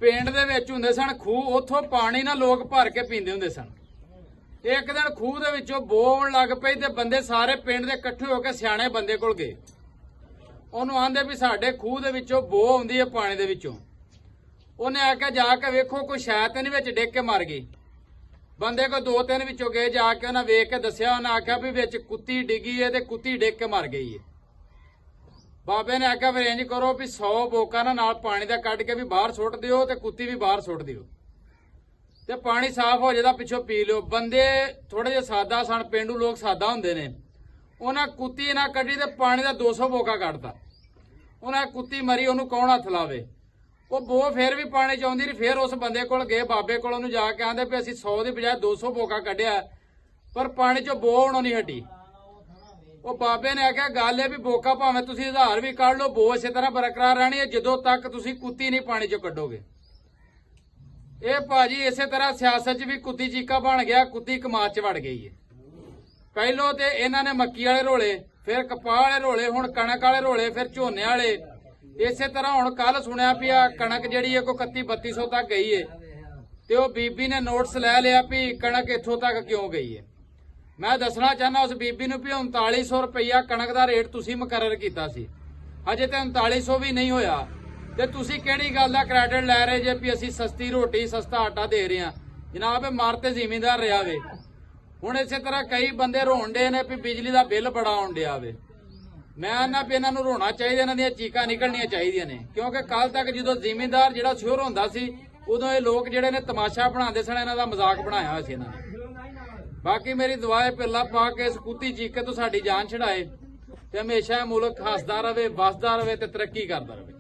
ਪਿੰਡ ਦੇ ਵਿੱਚ ਹੁੰਦੇ ਸਨ ਖੂਹ, ਉੱਥੋਂ ਪਾਣੀ ਨਾ ਲੋਕ ਭਰ ਕੇ ਪੀਂਦੇ ਹੁੰਦੇ ਸਨ। ਇੱਕ ਦਿਨ ਖੂਹ ਦੇ ਵਿੱਚੋਂ ਬੋ ਆਉਣ ਲੱਗ ਪਈ ਤੇ ਬੰਦੇ ਸਾਰੇ ਪਿੰਡ ਦੇ ਇਕੱਠੇ ਹੋ ਕੇ ਸਿਆਣੇ ਬੰਦੇ ਕੋਲ ਗਏ। ਉਹਨੂੰ ਆਂਦੇ ਵੀ ਸਾਡੇ ਖੂਹ ਦੇ ਵਿੱਚੋਂ ਬੋ ਆਉਂਦੀ ਹੈ ਪਾਣੀ ਦੇ ਵਿੱਚੋਂ। ਉਹਨੇ ਆਖਿਆ ਜਾ ਕੇ ਵੇਖੋ ਕੋਈ ਸ਼ਾਇਦ ਤੇ ਨਹੀਂ ਵਿੱਚ ਡਿੱਗ ਕੇ ਮਰ ਗਈ। ਬੰਦੇ ਕੋ ਦੋ ਤਿੰਨ ਵਿੱਚੋਂ ਗਏ, ਜਾ ਕੇ ਉਹਨਾਂ ਵੇਖ ਕੇ ਦੱਸਿਆ, ਉਹਨਾਂ ਆਖਿਆ ਵੀ ਵਿੱਚ ਕੁੱਤੀ ਡਿੱਗੀ ਹੈ ਤੇ ਕੁੱਤੀ ਡਿੱਗ ਕੇ ਮਰ ਗਈ ਹੈ। ਬਾਬੇ ਨੇ ਆਖਿਆ ਫਿਰ ਇੰਜ ਕਰੋ ਵੀ 100 ਬੋਕਾਂ ਨਾਲ ਪਾਣੀ ਦਾ ਕੱਢ ਕੇ ਵੀ ਬਾਹਰ ਸੁੱਟ ਦਿਓ ਤੇ ਕੁੱਤੀ ਵੀ ਬਾਹਰ ਸੁੱਟ ਦਿਓ ਤੇ ਪਾਣੀ ਸਾਫ਼ ਹੋ ਜਾਏਦਾ, ਪਿੱਛੋਂ ਪੀ ਲਿਓ। ਬੰਦੇ ਥੋੜੇ ਜਿਹਾ ਸਾਦਾ ਸਨ, ਪਿੰਡੂ ਲੋਕ ਸਾਦਾ ਹੁੰਦੇ ਨੇ। ਉਹਨਾਂ ਕੁੱਤੀ ਨਾ ਕੱਢੀ ਤੇ ਪਾਣੀ ਦਾ 200 ਬੋਕਾ ਕੱਢਤਾ। ਉਹਨਾਂ ਕੁੱਤੀ ਮਰੀ, ਉਹਨੂੰ ਕੌਣ ਹੱਥ ਲਾਵੇ। ਉਹ ਬੋ ਫੇਰ ਵੀ ਪਾਣੀ ਚ ਆਉਂਦੀ ਰਹੀ। ਫੇਰ ਉਸ ਬੰਦੇ ਕੋਲ ਗਏ, ਬਾਬੇ ਕੋਲ, ਉਹਨੂੰ ਜਾ ਕੇ ਆਂਦੇ ਵੀ ਅਸੀਂ 100 ਦੀ ਬਜਾਏ 200 ਬੋਕਾ ਕੱਢਿਆ ਪਰ ਪਾਣੀ ਚੋਂ ਬੋ ਆਉਣੋਂ ਨਹੀਂ ਹਟੀ। ਉਹ ਬਾਬੇ ਨੇ ਆਖਿਆ ਗੱਲ ਇਹ ਵੀ ਬੋਕਾ ਭਾਵੇਂ ਤੁਸੀਂ 1000 ਵੀ ਕੱਢ ਲਓ, ਬੋ ਇਸੇ ਤਰ੍ਹਾਂ ਬਰਕਰਾਰ ਰਹਿਣੀ ਹੈ ਜਦੋਂ ਤੱਕ ਤੁਸੀਂ ਕੁੱਤੀ ਨਹੀਂ ਪਾਣੀ ਚੋਂ ਕੱਢੋਗੇ। ਇਹ ਭਾਜੀ ਇਸੇ ਤਰ੍ਹਾਂ ਸਿਆਸਤ 'ਚ ਵੀ ਕੁੱਤੀ ਚੀਕਾ ਬਣ ਗਿਆ, ਕੁੱਤੀ ਕਮਾਦ 'ਚ ਵੜ ਗਈ ਹੈ। ਪਹਿਲੋਂ ਤੇ ਇਹਨਾਂ ਨੇ ਮੱਕੀ ਵਾਲੇ ਰੋਲੇ, ਫਿਰ ਕਪਾਹ ਵਾਲੇ ਰੋਲੇ, ਹੁਣ ਕਣਕ ਵਾਲੇ ਰੋਲੇ, ਫਿਰ ਝੋਨੇ ਵਾਲੇ। ਇਸੇ ਤਰ੍ਹਾਂ ਹੁਣ ਕੱਲ ਸੁਣਿਆ ਪਿਆ ਕਣਕ ਜਿਹੜੀ ਹੈ ਕੋਈ 31-3200 ਤੱਕ ਗਈ ਹੈ ਤੇ ਉਹ ਬੀਬੀ ਨੇ ਨੋਟਿਸ ਲੈ ਲਿਆ ਵੀ ਕਣਕ ਇੱਥੋਂ ਤੱਕ ਕਿਉਂ ਗਈ ਹੈ। ਮੈਂ ਦੱਸਣਾ ਚਾਹੁੰਦਾ ਉਸ ਬੀਬੀ ਨੂੰ ਵੀ 3900 ਰੁਪਈਆ ਕਣਕ ਦਾ ਰੇਟ ਤੁਸੀਂ ਮੁਕਰਰ ਕੀਤਾ ਸੀ, ਹਜੇ ਤੇ 3900 ਵੀ ਨਹੀਂ ਹੋਇਆ ਤੇ ਤੁਸੀਂ ਕਿਹੜੀ ਗੱਲ ਦਾ ਕ੍ਰੈਡਿਟ ਲੈ ਰਹੇ ਜੇ ਵੀ ਅਸੀਂ ਸਸਤੀ ਰੋਟੀ ਸਸਤਾ ਆਟਾ ਦੇ ਰਹੇ ਹਾਂ। ਜਨਾਬ ਇਹ ਮਰ ਤੇ ਜ਼ਿਮੀਂਦਾਰ ਰਿਹਾ ਵੇ। ਹੁਣ ਇਸੇ ਤਰ੍ਹਾਂ ਕਈ ਬੰਦੇ ਰੋਣ ਡੇ ਨੇ ਵੀ ਬਿਜਲੀ ਦਾ ਬਿੱਲ ਬੜਾ ਆਉਣ ਡਿਆ ਵੇ। ਮੈਂ ਨਾ ਵੀ ਇਹਨਾਂ ਨੂੰ ਰੋਣਾ ਚਾਹੀਦਾ, ਇਹਨਾਂ ਦੀਆਂ ਚੀਕਾਂ ਨਿਕਲਣੀਆਂ ਚਾਹੀਦੀਆਂ ਨੇ, ਕਿਉਂਕਿ ਕੱਲ ਤੱਕ ਜਦੋਂ ਜ਼ਿਮੀਂਦਾਰ ਜਿਹੜਾ ਸ਼ੁਰ ਹੁੰਦਾ ਸੀ ਉਦੋਂ ਇਹ ਲੋਕ ਜਿਹੜੇ ਨੇ ਤਮਾਸ਼ਾ ਬਣਾਉਂਦੇ ਸਨ, ਇਹਨਾਂ ਦਾ ਮਜ਼ਾਕ ਬਣਾਇਆ ਹੋਇਆ ਸੀ ਇਹਨਾਂ ਨੇ। ਬਾਕੀ ਮੇਰੀ ਦੁਆ ਹੈ ਅੱਲਾਹ ਪਾਕ ਇਸ ਕੁੱਤੀ ਚੀਕੇ ਤੋਂ ਸਾਡੀ ਜਾਨ ਛਡਾਏ ਤੇ ਹਮੇਸ਼ਾ ਮੁਲਕ ਹੱਸਦਾ ਰਵੇ, ਵਸਦਾ ਰਵੇ ਤੇ ਤਰੱਕੀ ਕਰਦਾ ਰਵੇ।